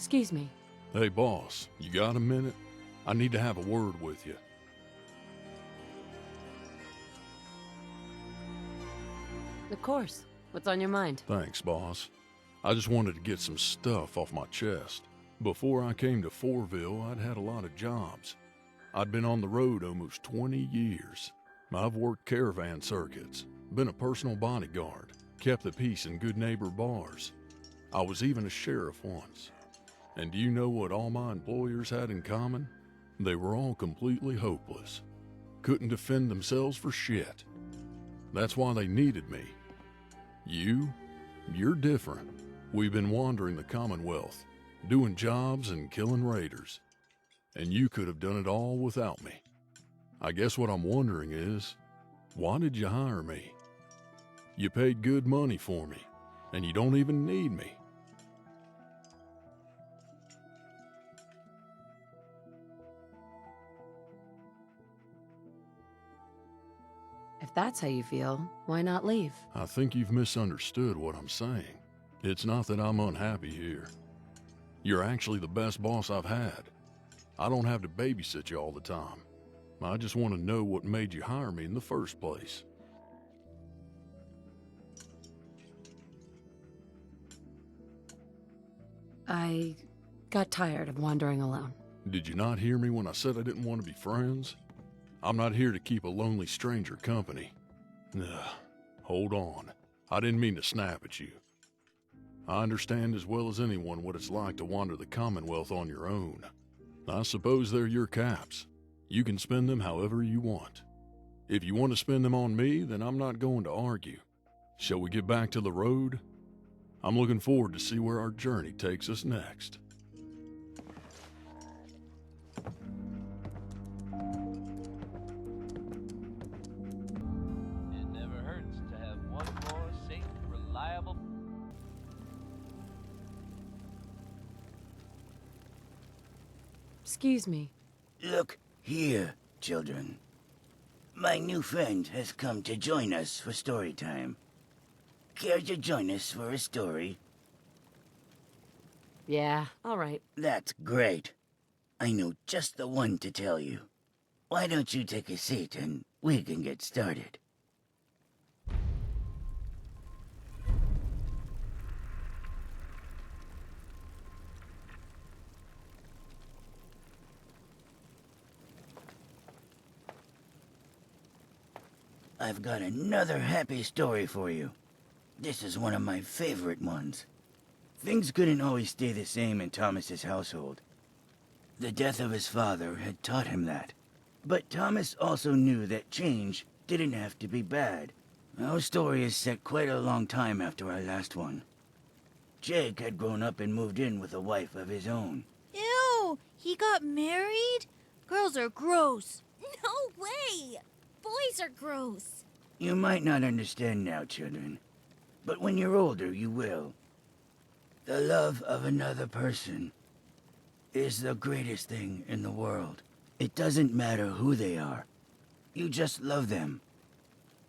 Excuse me. Hey, boss, you got a minute? I need to have a word with you. Of course. What's on your mind? Thanks, boss. I just wanted to get some stuff off my chest. Before I came to Fourville, I'd had a lot of jobs. I'd been on the road almost 20 years. I've worked caravan circuits, been a personal bodyguard, kept the peace in good neighbor bars. I was even a sheriff once. And do you know what all my employers had in common? They were all completely hopeless. Couldn't defend themselves for shit. That's why they needed me. You're different. We've been wandering the Commonwealth, doing jobs and killing raiders. And you could have done it all without me. I guess what I'm wondering is, why did you hire me? You paid good money for me, and you don't even need me. If that's how you feel, why not leave? I think you've misunderstood what I'm saying. It's not that I'm unhappy here. You're actually the best boss I've had. I don't have to babysit you all the time. I just want to know what made you hire me in the first place. I got tired of wandering alone. Did you not hear me when I said I didn't want to be friends? I'm not here to keep a lonely stranger company. Ugh, hold on. I didn't mean to snap at you. I understand as well as anyone what it's like to wander the Commonwealth on your own. I suppose they're your caps. You can spend them however you want. If you want to spend them on me, then I'm not going to argue. Shall we get back to the road? I'm looking forward to see where our journey takes us next. It never hurts to have one more safe, reliable... Excuse me. Look here, children. My new friend has come to join us for story time. Care to join us for a story? Yeah, all right. That's great. I know just the one to tell you. Why don't you take a seat and we can get started? I've got another happy story for you. This is one of my favorite ones. Things couldn't always stay the same in Thomas's household. The death of his father had taught him that. But Thomas also knew that change didn't have to be bad. Our story is set quite a long time after our last one. Jake had grown up and moved in with a wife of his own. Ew! He got married? Girls are gross. No way! Boys are gross. You might not understand now, children, but when you're older, you will. The love of another person is the greatest thing in the world. It doesn't matter who they are. You just love them.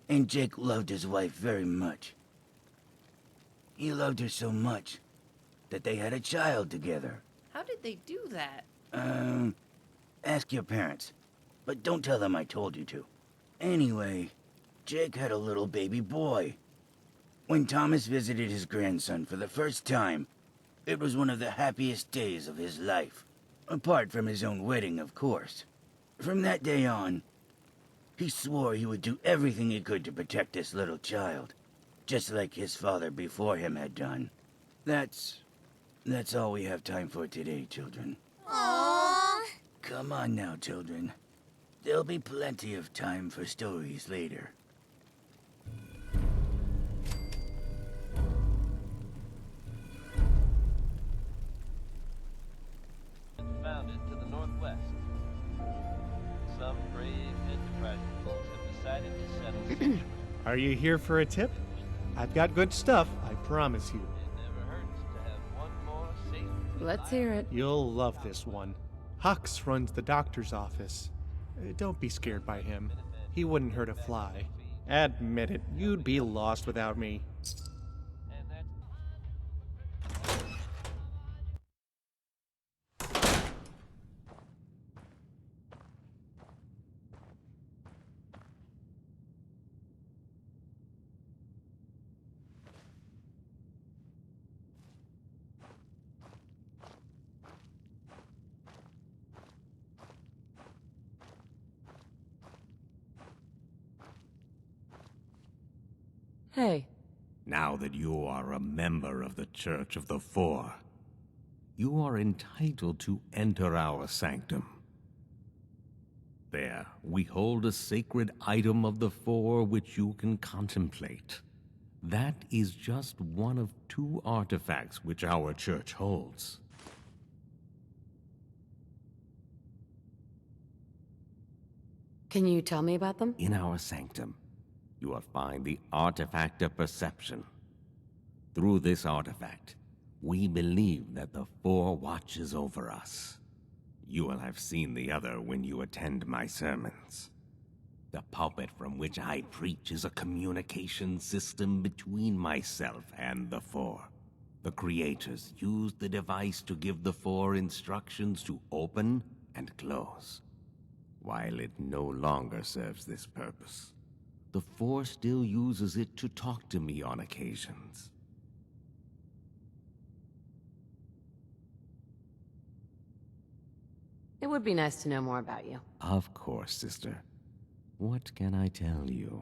And Jake loved his wife very much. He loved her so much that they had a child together. How did they do that? Ask your parents, but don't tell them I told you to. Anyway, Jake had a little baby boy. When Thomas visited his grandson for the first time, it was one of the happiest days of his life. Apart from his own wedding, of course. From that day on, he swore he would do everything he could to protect this little child, just like his father before him had done. That's all we have time for today, children. Aww. Come on now, children. There'll be plenty of time for stories later. Founded to the northwest. Some brave enterprising folks have decided to settle sanctuary. Are you here for a tip? I've got good stuff, I promise you. It never hurts to have one more safe, Let's hear it. You'll love this one. Hux runs the doctor's office. Don't be scared by him. He wouldn't hurt a fly. Admit it, you'd be lost without me. Hey, Now that you are a member of the Church of the Four, you are entitled to enter our sanctum. There, we hold a sacred item of the Four which you can contemplate. That is just one of 2 artifacts which our church holds. can you tell me about them? In our sanctum, you will find the artifact of perception. Through this artifact, we believe that the Four watches over us. You will have seen the other when you attend my sermons. The pulpit from which I preach is a communication system between myself and the Four. The creators used the device to give the Four instructions to open and close. While it no longer serves this purpose, the Four still uses it to talk to me on occasions. It would be nice to know more about you. Of course, sister. What can I tell you?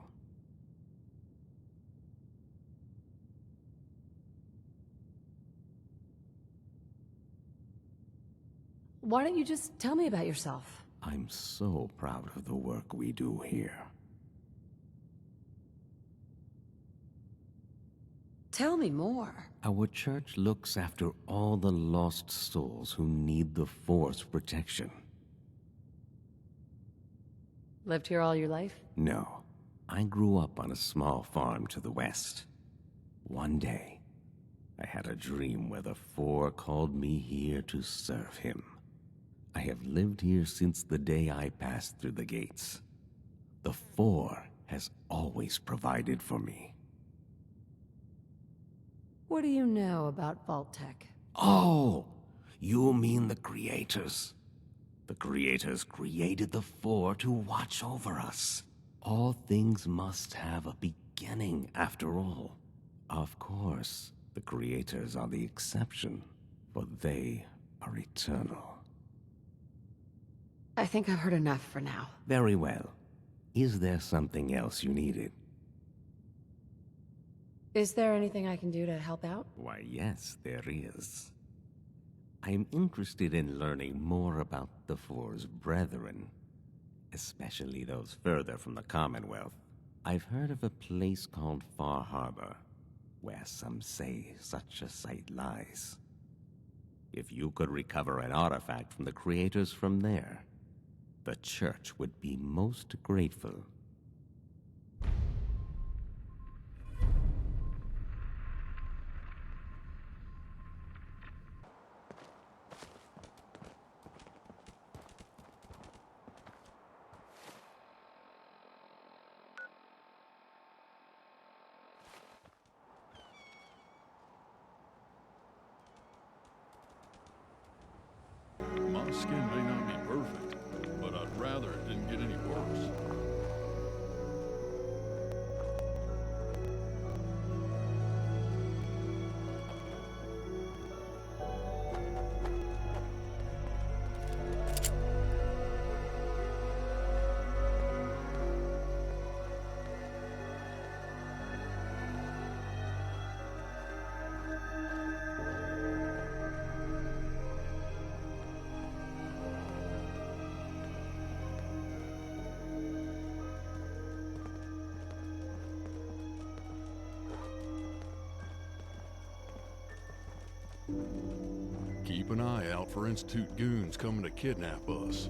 Why don't you just tell me about yourself? I'm so proud of the work we do here. Tell me more. Our church looks after all the lost souls who need the Four's protection. Lived here all your life? No, I grew up on a small farm to the west. One day, I had a dream where the Four called me here to serve him. I have lived here since the day I passed through the gates. The Four has always provided for me. What do you know about Vault-Tec? Oh, you mean the creators. The creators created the Four to watch over us. All things must have a beginning, after all. Of course, the creators are the exception, for they are eternal. I think I've heard enough for now. Very well. Is there something else you needed? Is there anything I can do to help out? Why, yes, there is. I am interested in learning more about the Four's brethren, especially those further from the Commonwealth. I've heard of a place called Far Harbor, where some say such a site lies. If you could recover an artifact from the creators from there, the church would be most grateful. My skin may not be perfect, but I'd rather it didn't get any worse. Keep an eye out for Institute goons coming to kidnap us.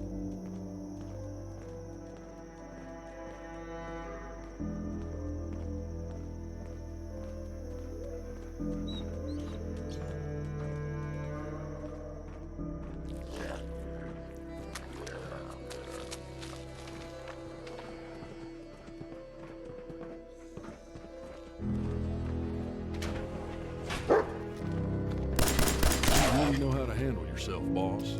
You know how to handle yourself, boss.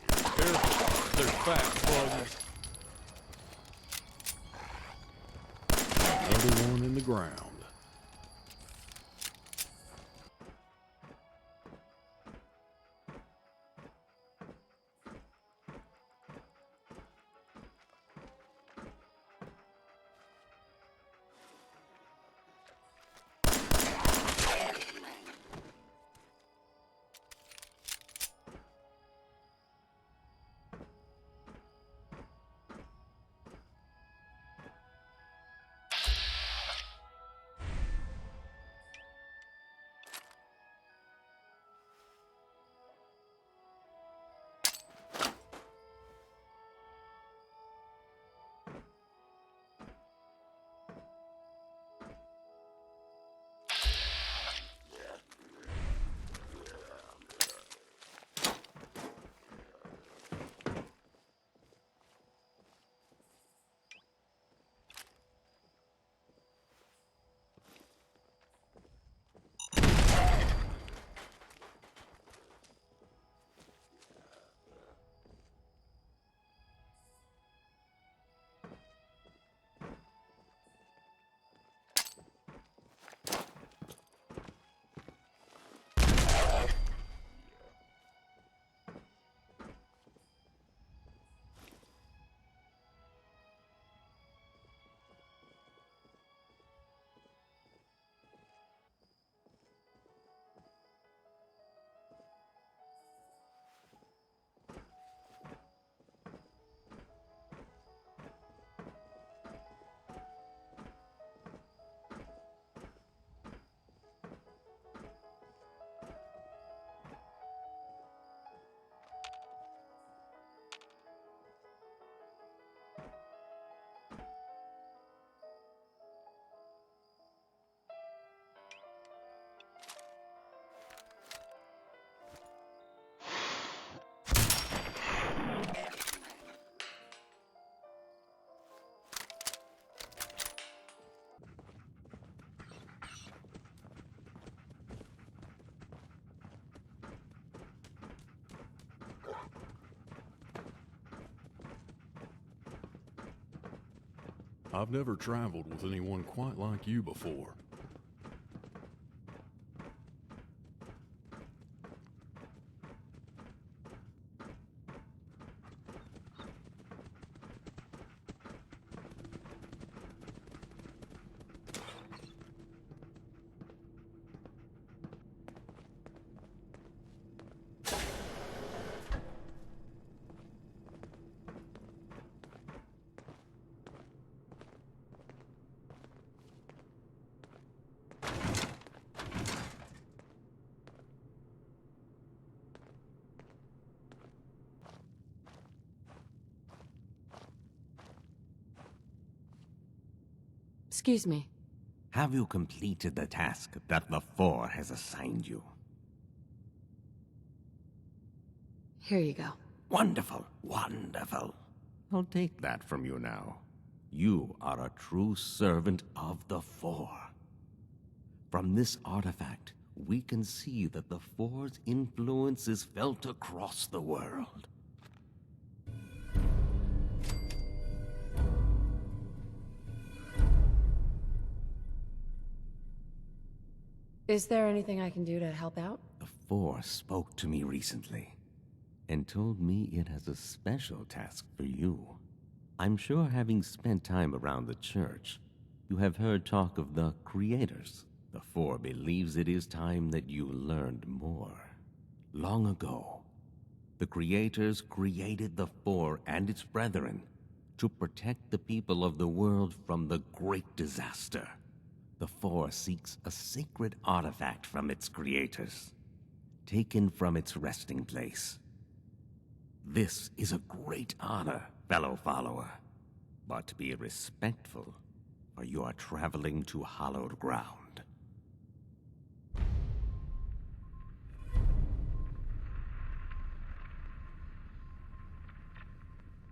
Careful, there's fast buggers. Another one in the ground. I've never traveled with anyone quite like you before. Excuse me. Have you completed the task that the Four has assigned you? Here you go. Wonderful, wonderful. I'll take that from you now. You are a true servant of the Four. From this artifact, we can see that the Four's influence is felt across the world. Is there anything I can do to help out? The Four spoke to me recently and told me it has a special task for you. I'm sure, having spent time around the church, you have heard talk of the Creators. The Four believes it is time that you learned more. Long ago, the Creators created the Four and its brethren to protect the people of the world from the great disaster. The Four seeks a sacred artifact from its creators, taken from its resting place. This is a great honor, fellow follower, but be respectful, for you are traveling to hallowed ground.